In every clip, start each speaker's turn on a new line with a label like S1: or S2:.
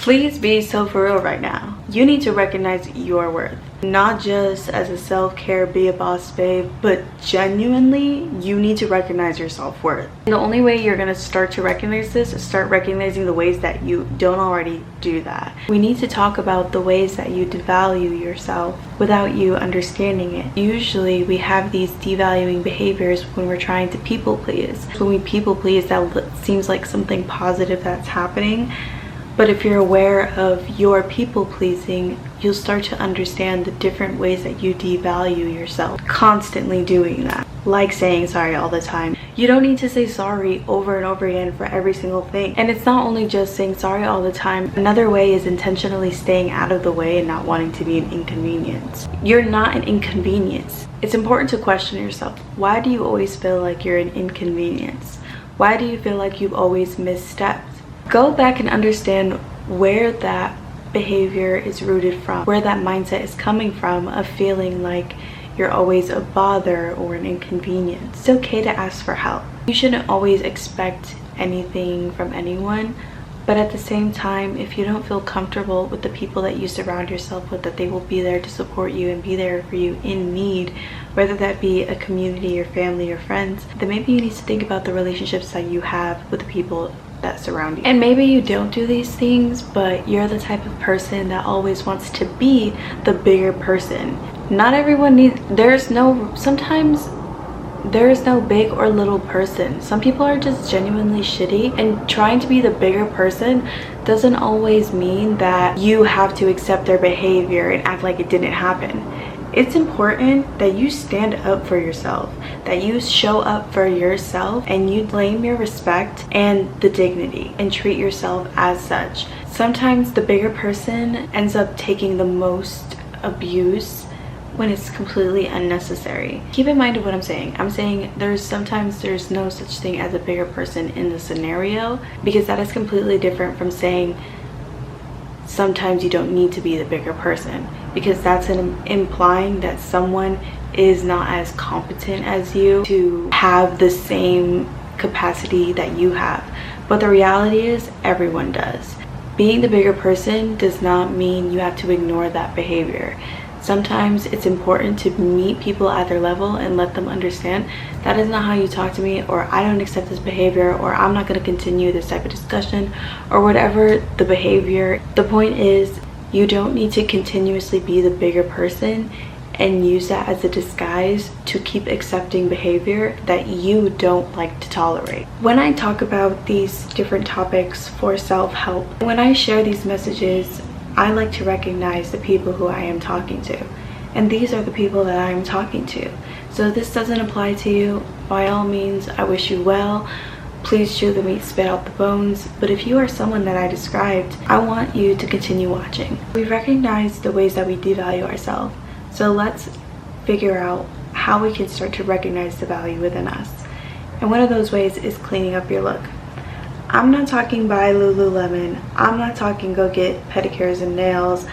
S1: Please be so for real right now. You need to recognize your worth. Not just as a self-care, be a boss babe, but genuinely, you need to recognize your self-worth. And the only way you're gonna start to recognize this is start recognizing the ways that you don't already do that. We need to talk about the ways that you devalue yourself without you understanding it. Usually we have these devaluing behaviors when we're trying to people please. When we people please, that seems like something positive that's happening. But if you're aware of your people pleasing, you'll start to understand the different ways that you devalue yourself. Constantly doing that. Like saying sorry all the time. You don't need to say sorry over and over again for every single thing. And it's not only just saying sorry all the time. Another way is intentionally staying out of the way and not wanting to be an inconvenience. You're not an inconvenience. It's important to question yourself. Why do you always feel like you're an inconvenience? Why do you feel like you've always misstepped? Go back and understand where that behavior is rooted from, where that mindset is coming from of feeling like you're always a bother or an inconvenience. It's okay to ask for help. You shouldn't always expect anything from anyone, but at the same time, if you don't feel comfortable with the people that you surround yourself with, that they will be there to support you and be there for you in need, whether that be a community, your family, or friends, then maybe you need to think about the relationships that you have with the people that surround you. And maybe you don't do these things, but you're the type of person that always wants to be the bigger person. Not everyone needs, sometimes there is no big or little person. Some people are just genuinely shitty, and trying to be the bigger person doesn't always mean that you have to accept their behavior and act like it didn't happen. It's important that you stand up for yourself, that you show up for yourself, and you claim your respect and the dignity and treat yourself as such. Sometimes the bigger person ends up taking the most abuse when it's completely unnecessary. Keep in mind what I'm saying. I'm saying sometimes there's no such thing as a bigger person in the scenario, because that is completely different from saying sometimes you don't need to be the bigger person, because that's implying that someone is not as competent as you to have the same capacity that you have. But the reality is everyone does. Being the bigger person does not mean you have to ignore that behavior. Sometimes it's important to meet people at their level and let them understand that is not how you talk to me, or I don't accept this behavior, or I'm not going to continue this type of discussion, or whatever the behavior. The point is, you don't need to continuously be the bigger person and use that as a disguise to keep accepting behavior that you don't like to tolerate. When I talk about these different topics for self-help, when I share these messages, I like to recognize the people who I am talking to. And these are the people that I am talking to. So if this doesn't apply to you, by all means, I wish you well. Please chew the meat, spit out the bones. But if you are someone that I described, I want you to continue watching. We've recognized the ways that we devalue ourselves. So let's figure out how we can start to recognize the value within us. And one of those ways is cleaning up your look. I'm not talking buy Lululemon. I'm not talking go get pedicures and nails.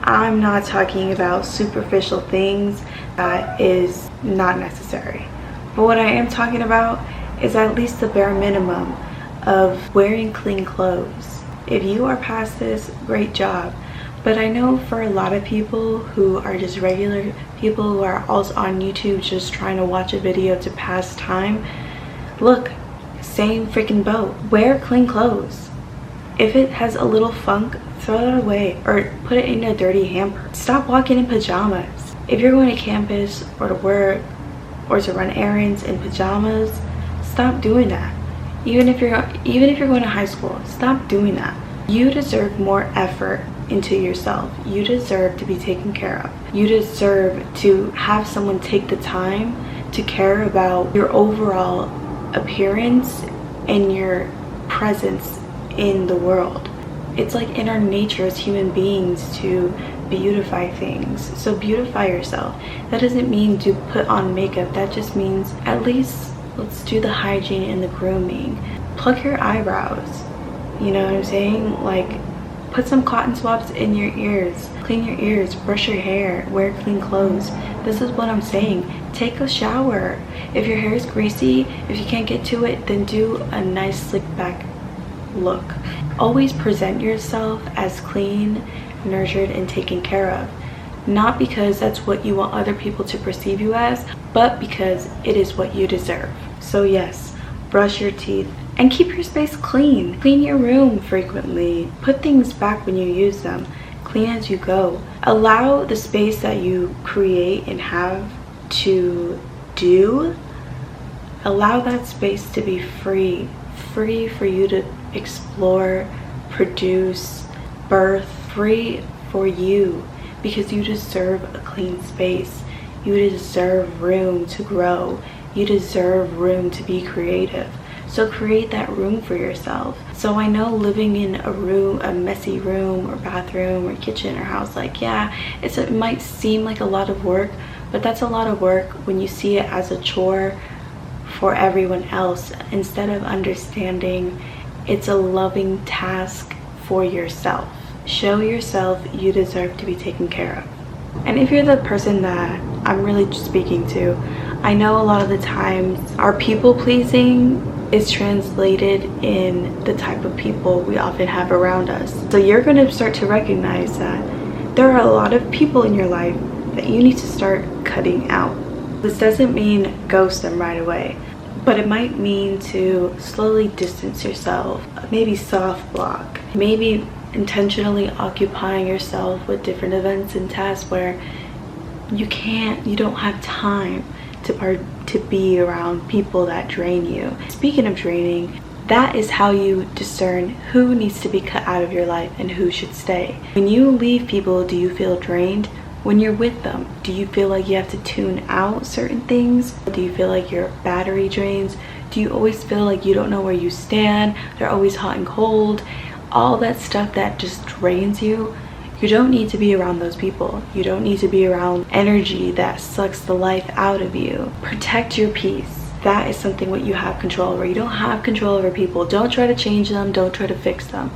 S1: I'm not talking about superficial things that is not necessary. But what I am talking about is at least the bare minimum of wearing clean clothes. If you are past this, great job. But I know for a lot of people who are just regular people who are also on YouTube just trying to watch a video to pass time, look, same freaking boat. Wear clean clothes. If it has a little funk, throw it away or put it in a dirty hamper. Stop walking in pajamas. If you're going to campus or to work or to run errands in pajamas, stop doing that. Even if you're going to high school, stop doing that. You deserve more effort into yourself. You deserve to be taken care of. You deserve to have someone take the time to care about your overall appearance and your presence in the world. It's like in our nature as human beings to beautify things. So beautify yourself. That doesn't mean to put on makeup. That just means at least let's do the hygiene and the grooming. Pluck your eyebrows. You know what I'm saying? Like, put some cotton swabs in your ears. Clean your ears. Brush your hair. Wear clean clothes. This is what I'm saying. Take a shower. If your hair is greasy, if you can't get to it, then do a nice slick back look. Always present yourself as clean, nurtured, and taken care of. Not because that's what you want other people to perceive you as, but because it is what you deserve. So yes, brush your teeth and keep your space clean. Clean your room frequently. Put things back when you use them. Clean as you go. Allow the space that you create and have to do, allow that space to be free for you to explore, produce, birth, free for you, because you deserve a clean space. You deserve room to grow. You deserve room to be creative. So create that room for yourself. So I know living in a messy room or bathroom or kitchen or house, like, yeah, it might seem like a lot of work, but that's a lot of work when you see it as a chore for everyone else, instead of understanding it's a loving task for yourself. Show yourself you deserve to be taken care of. And if you're the person that I'm really speaking to, I know a lot of the times our people pleasing is translated in the type of people we often have around us. So you're going to start to recognize that there are a lot of people in your life that you need to start cutting out. This doesn't mean ghost them right away, but it might mean to slowly distance yourself, maybe soft block, maybe intentionally occupying yourself with different events and tasks where you don't have time to be around people that drain you. Speaking of draining, that is how you discern who needs to be cut out of your life and who should stay. When you leave people, do you feel drained? When you're with them, do you feel like you have to tune out certain things? Do you feel like your battery drains? Do you always feel like you don't know where you stand? They're always hot and cold. All that stuff that just drains you. You don't need to be around those people. You don't need to be around energy that sucks the life out of you. Protect your peace. That is something what you have control over. You don't have control over people. Don't try to change them. Don't try to fix them.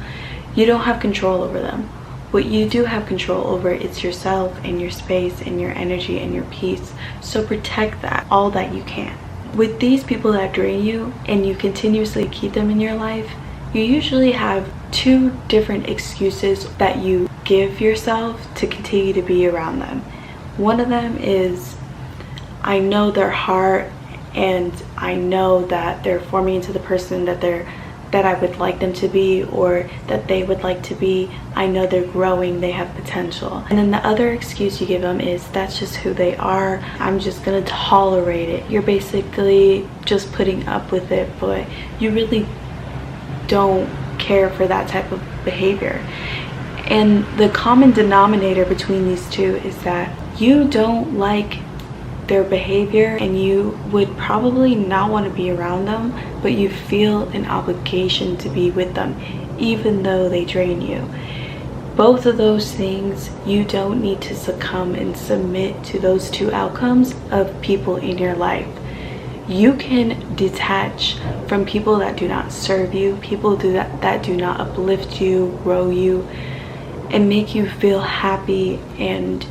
S1: You don't have control over them. What you do have control over, it's yourself and your space and your energy and your peace. So protect that all that you can. With these people that drain you and you continuously keep them in your life, you usually have two different excuses that you give yourself to continue to be around them. One of them is, I know their heart and I know that they're forming into the person that I would like them to be, or that they would like to be. I know they're growing, they have potential. And then the other excuse you give them is, that's just who they are. I'm just gonna tolerate it. You're basically just putting up with it, but you really don't care for that type of behavior. And the common denominator between these two is that you don't like their behavior and you would probably not want to be around them, but you feel an obligation to be with them even though they drain you. Both of those things, you don't need to succumb and submit to those two outcomes of people in your life. You can detach from people that do not serve you, people that do not uplift you, grow you, and make you feel happy and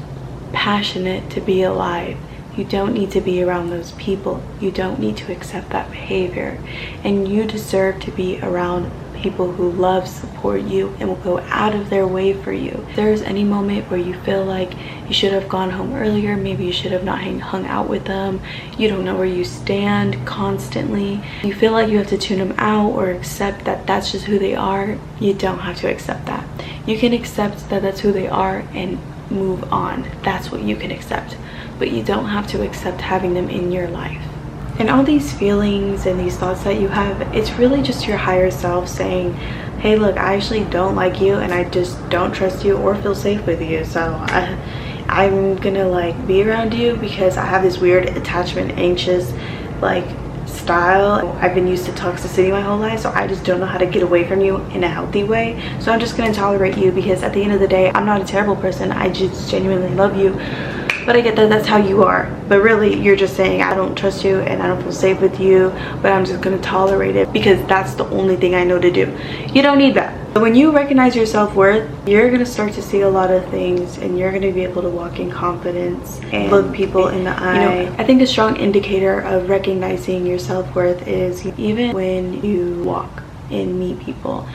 S1: passionate to be alive. You don't need to be around those people. You don't need to accept that behavior. And you deserve to be around people who love, support you, and will go out of their way for you. If there's any moment where you feel like you should have gone home earlier, maybe you should have not hung out with them, you don't know where you stand constantly, you feel like you have to tune them out or accept that that's just who they are, you don't have to accept that. You can accept that that's who they are and move on. That's what you can accept. But you don't have to accept having them in your life. And all these feelings and these thoughts that you have, it's really just your higher self saying, hey, look, I actually don't like you and I just don't trust you or feel safe with you. So I'm gonna like be around you because I have this weird attachment, anxious like style. I've been used to toxicity my whole life, so I just don't know how to get away from you in a healthy way. So I'm just gonna tolerate you because at the end of the day, I'm not a terrible person. I just genuinely love you. But I get that that's how you are. But really, you're just saying, I don't trust you and I don't feel safe with you, but I'm just gonna tolerate it because that's the only thing I know to do. You don't need that. But when you recognize your self-worth, you're gonna start to see a lot of things and you're gonna be able to walk in confidence and look people in the eye. You know, I think a strong indicator of recognizing your self-worth is even when you walk. and meet people?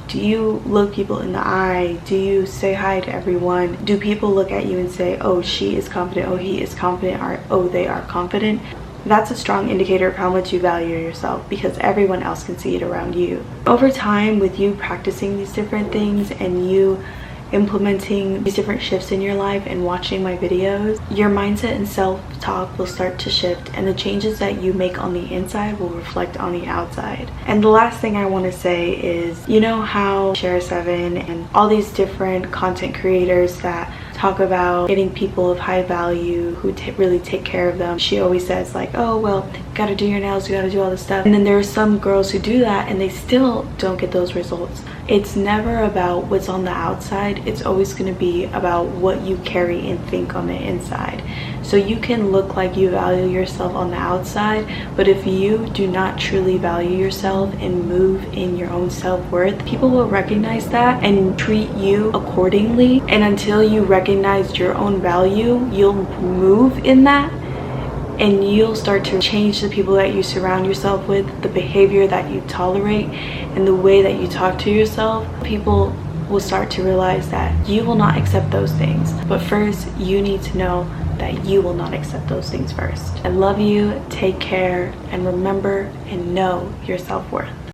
S1: Do you look people in the eye? Do you say hi to everyone? Do people look at you and say, oh, she is confident, oh, he is confident, or oh, they are confident? That's a strong indicator of how much you value yourself, because everyone else can see it around you. Over time, with you practicing these different things and you implementing these different shifts in your life and watching my videos, your mindset and self-talk will start to shift, and the changes that you make on the inside will reflect on the outside. And the last thing I want to say is, you know how Share7 and all these different content creators that talk about getting people of high value who really take care of them, she always says like, oh well, you gotta do your nails, you gotta do all this stuff. And then there are some girls who do that and they still don't get those results. It's never about what's on the outside, it's always going to be about what you carry and think on the inside. So you can look like you value yourself on the outside, but if you do not truly value yourself and move in your own self-worth, people will recognize that and treat you accordingly. And until you recognize your own value, you'll move in that, and you'll start to change the people that you surround yourself with, the behavior that you tolerate, and the way that you talk to yourself. People will start to realize that you will not accept those things. But first, you need to know that you will not accept those things first. I love you, take care, and remember and know your self-worth.